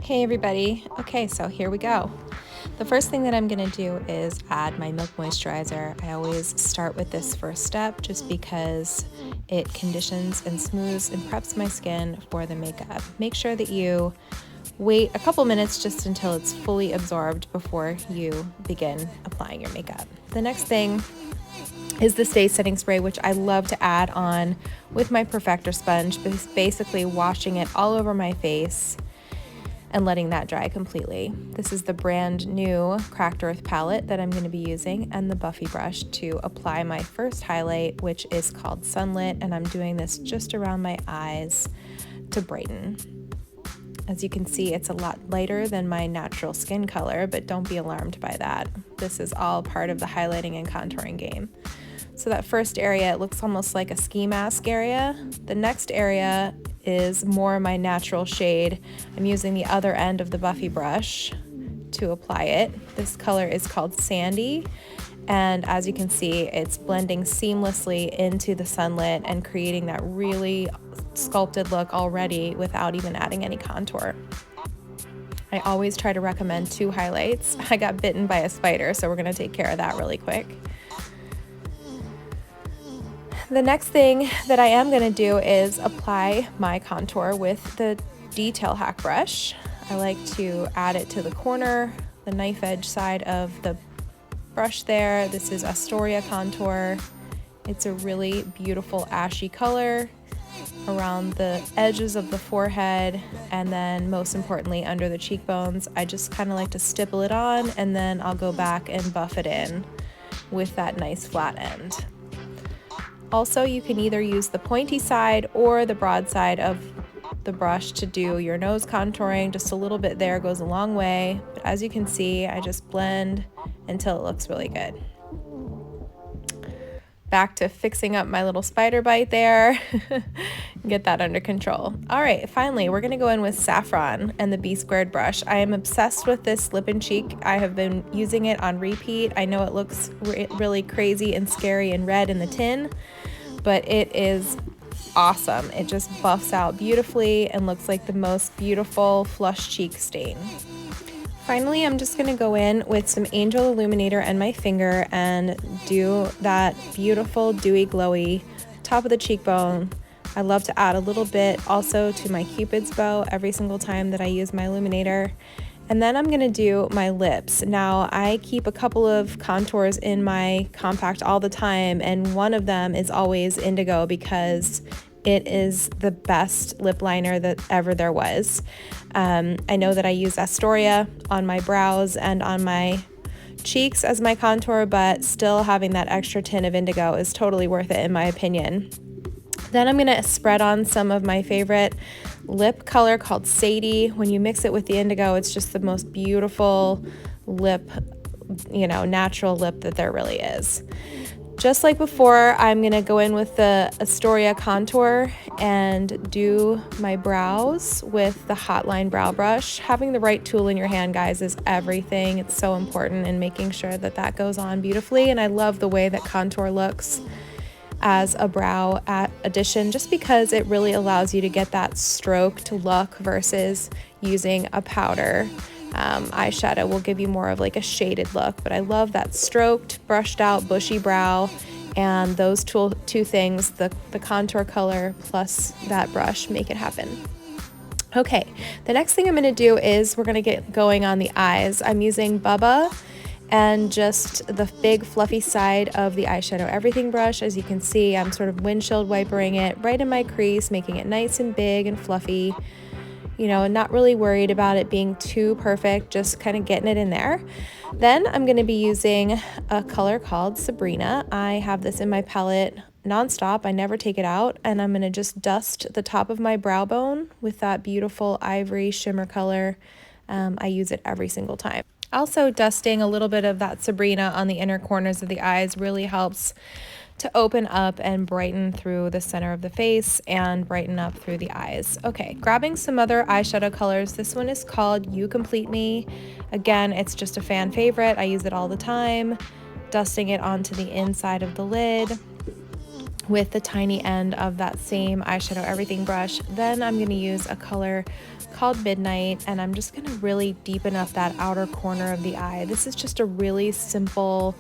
Hey everybody. Okay, so here we go. The first thing that I'm going to do is add my Milk Moisturizer. I always start with this first step just because it conditions and smooths and preps my skin for the makeup. Make sure that you wait a couple minutes just until it's fully absorbed before you begin applying your makeup. The next thing is the Stay Setting Spray, which I love to add on with my Perfector sponge, basically washing it all over my face and letting that dry completely. This is the brand new Cracked Earth palette that I'm going to be using, and the Buffy brush to apply my first highlight, which is called Sunlit, and I'm doing this just around my eyes to brighten. As you can see, it's a lot lighter than my natural skin color, but don't be alarmed by that. This is all part of the highlighting and contouring game. So that first area, it looks almost like a ski mask area. The next area is more my natural shade. I'm using the other end of the Buffy brush to apply it. This color is called Sandy, and as you can see, it's blending seamlessly into the sunlit and creating that really sculpted look already without even adding any contour. I always try to recommend 2 highlights. I got bitten by a spider, so we're gonna take care of that really quick. The next thing that I am going to do is apply my contour with the Detail Hack brush. I like to add it to the corner, the knife edge side of the brush there. This is Astoria Contour. It's a really beautiful ashy color around the edges of the forehead, and then most importantly under the cheekbones. I just kind of like to stipple it on, and then I'll go back and buff it in with that nice flat end. Also, you can either use the pointy side or the broad side of the brush to do your nose contouring. Just a little bit there goes a long way. But as you can see, I just blend until it looks really good. Back to fixing up my little spider bite there. Get that under control. All right, finally, we're gonna go in with Saffron and the B² brush. I am obsessed with this lip and cheek. I have been using it on repeat. I know it looks really crazy and scary and red in the tin, but it is awesome. It just buffs out beautifully and looks like the most beautiful flush cheek stain. Finally, I'm just going to go in with some Angel Illuminator and my finger and do that beautiful dewy glowy top of the cheekbone. I love to add a little bit also to my Cupid's bow every single time that I use my illuminator. And then I'm going to do my lips. Now, I keep a couple of contours in my compact all the time, and one of them is always Indigo because it is the best lip liner that ever there was. I know that I use Astoria on my brows and on my cheeks as my contour, but still having that extra tint of Indigo is totally worth it in my opinion. Then I'm going to spread on some of my favorite lip color called Sadie. When you mix it with the Indigo, it's just the most beautiful lip, natural lip that there really is. Just like before, I'm going to go in with the Astoria contour and do my brows with the Hotline brow brush. Having the right tool in your hand, guys, is everything. It's so important in making sure that that goes on beautifully, and I love the way that contour looks as a brow addition just because it really allows you to get that stroked look versus using a powder. Eyeshadow will give you more of like a shaded look, but I love that stroked, brushed out, bushy brow, and those two things, the contour color plus that brush, make it happen. Okay, the next thing I'm going to do is we're going to get going on the eyes. I'm using Bubba and just the big fluffy side of the eyeshadow everything brush. As you can see, I'm sort of windshield wipering it right in my crease, making it nice and big and fluffy. Not really worried about it being too perfect, just kind of getting it in there. Then I'm going to be using a color called Sabrina. I have this in my palette nonstop. I never take it out, and I'm going to just dust the top of my brow bone with that beautiful ivory shimmer color. I use it every single time. Also, dusting a little bit of that Sabrina on the inner corners of the eyes really helps to open up and brighten through the center of the face and brighten up through the eyes. Okay, grabbing some other eyeshadow colors. This one is called You Complete Me. Again, it's just a fan favorite. I use it all the time. Dusting it onto the inside of the lid. with the tiny end of that same eyeshadow everything brush. Then I'm going to use a color called Midnight, and I'm just going to really deepen up that outer corner of the eye. This is just a really simple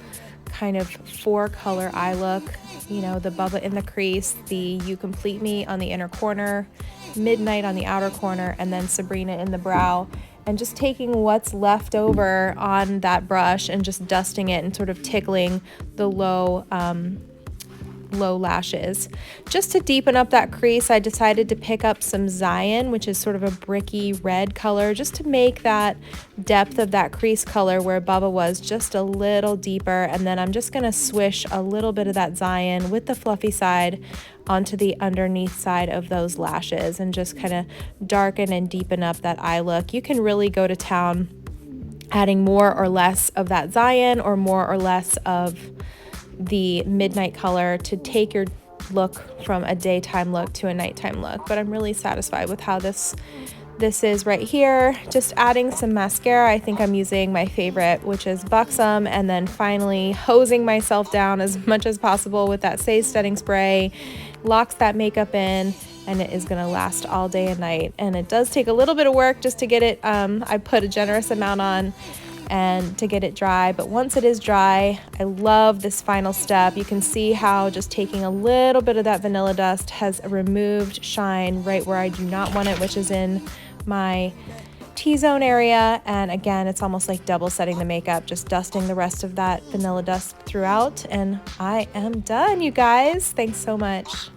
kind of 4-color eye look. You know, the Bubba in the crease, the You Complete Me on the inner corner, Midnight on the outer corner, and then Sabrina in the brow. And just taking what's left over on that brush and just dusting it and sort of tickling the low lashes. Just to deepen up that crease, I decided to pick up some Zion, which is sort of a bricky red color, just to make that depth of that crease color where Bubba was just a little deeper. And then I'm just going to swish a little bit of that Zion with the fluffy side onto the underneath side of those lashes and just kind of darken and deepen up that eye look. You can really go to town adding more or less of that Zion or more or less of the Midnight color to take your look from a daytime look to a nighttime look. But I'm really satisfied with how this is right here. Just adding some mascara. I think I'm using my favorite, which is Buxom, and then finally hosing myself down as much as possible with that Says setting spray. Locks that makeup in, and it is going to last all day and night. And it does take a little bit of work just to get it, I put a generous amount on and to get it dry, but once it is dry, I love this final step. You can see how just taking a little bit of that vanilla dust has removed shine right where I do not want it, which is in my T-zone area. And again, it's almost like double setting the makeup, just dusting the rest of that vanilla dust throughout, and I am done, you guys. Thanks so much.